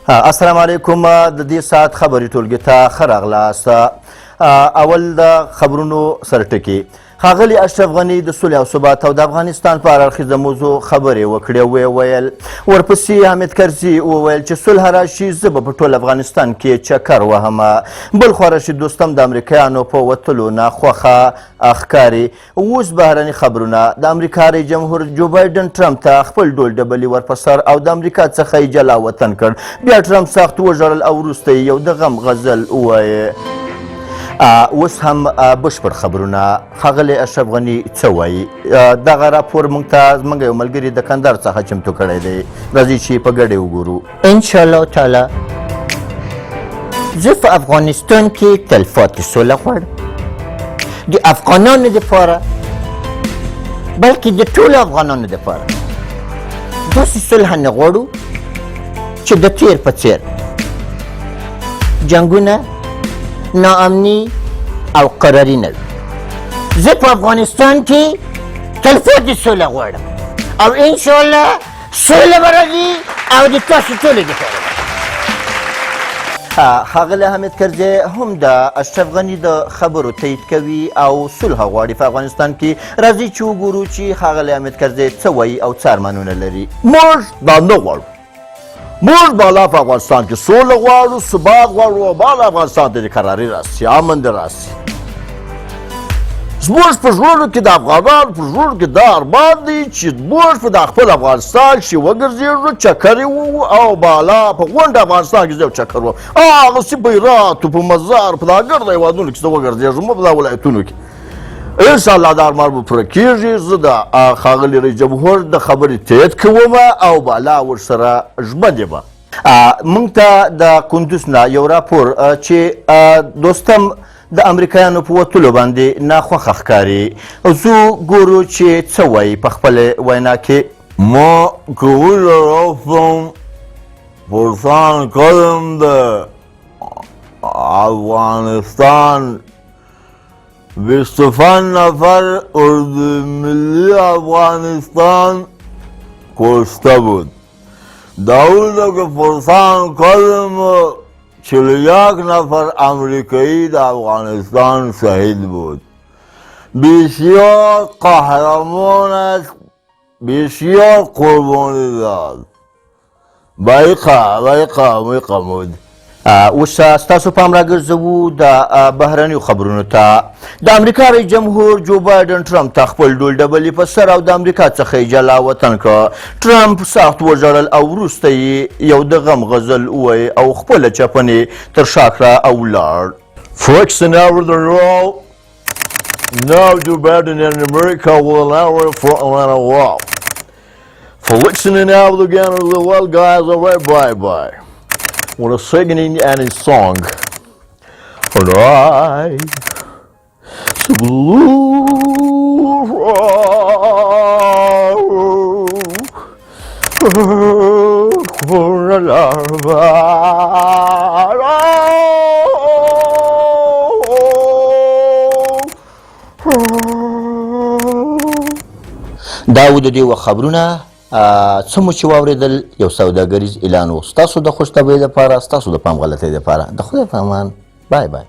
السلام علیکم. د دې ساعت خبري ټولګي ته ښه راغلاست. اول د خبرونو سرټکي. ښاغلي اشرف غني د صلح او ثبات او د افغانستان په هر اړخیزه موضوع خبرې وکړې او ویې ویل. ورپسې حامد کرزي وویل چې صلح راشي زه به په ټول افغانستان کې چکر وهمه. بل خوا رشید دوستم د امریکایانو په وتلو نه خوښه ښکاري. اوس بهرني خبرونه. د امریکا رئیس جمهور جو بایډن ټرمپ ته خپل ډول ډبلي ور په سر او د امریکا څخه یې جلا وطن کړ. بیا ټرمپ سخت وژړل او وروسته یې یو د غم غزل ووایه. اوس هم بشپړ خبرونه. ښاغلی اشرف غني څه وایي؟ دغه راپور موږ ته زموږ یو ملګري د کندهار څخه چمتو کړی دی. راځئ چې په ګډه وګورو. انشاءالله تعالی زه په افغانستان کې تلفاتې سوله غواړم، د افغانانو دپاره بلکې د ټولو افغانانو دپاره. داسې صلح نه غواړو چې د تیر په څیر جنګونه، ناامني او قراري نه وي. زه په افغانستان کې تلفاتې سوله غواړم او انشاءالله سوله به راځي او د تاسو ټولو دپاره. ښاغلی حامد کرزي هم د اشرف غني د خبرو تایید کوي او صلح غواړي په افغانستان کې. راځئ چې وګورو چې ښاغلی حامد کرزي څه وایي او څه ارمانونه لري. موږ دا نه غواړو. موږ بالا په افغانستان کې سوله غواړو، ثبات غواړو او بالا افغانستان ته د قراري راسي، امن دې راسي. زموږ په زړونو کې د افغانانو په زړونو کې دا ارمان دی چې موږ په د خپل افغانستان چې وګرځېږو، چکر یې ووهو او بالا په غونډه افغانستان کې زه یو چکر وهم. هغسې په هرات و په مزار په دا ګرده هېوادونو کې زه وګرځېږم، په دا ولایتونو کې. انشاءالله دا ارمان به پوره کېږي. زه د ښاغلي رئیس جمهور د خبرې تایید کوم او بالا ورسره ژمن یم. موږ ته د کندوز نه یو راپور چې دوستم د امریکایانو په وتلو باندې ناخوښه ښکاري. زه ګورو چې څه وایي په خپلې وینا کې. ما قبول رفتم پرسان کردم در افغانستان 25 نفر اردو ملی افغانستان کشته بود. در اونجا که پرسان کردم 41 نفر امریکایی در افغانستان شهید بود. بسیار قهرمان است، بسیار قربانی داد. بایقه بود. اوس ستاسو پام راګرځوو د بهرنیو خبرونو ته. د امریکا رئیس جمهور جو بایډن ټرمپ ته خپل ډول ډبلي په سر او د امریکا څخه یې جلا وطن کړ. ټرمپ سخت وژړل او وروسته یې یو د غم غزل ووایه او خپله چپنې تر شا کړه او ولاړ. Flexing over the roll. Now Joe Biden in America will never front a wall. Flexing out again of the world guys away bye-bye. With a singing and a song. Right. So blue. دا و د دې خبرونه څه مو چې واورېدل یو سوداګریز اعلان و. ستاسو د خوشطبعۍ دپاره، ستاسو د پام غلطۍ دپاره. د خدای په امان. بای بای.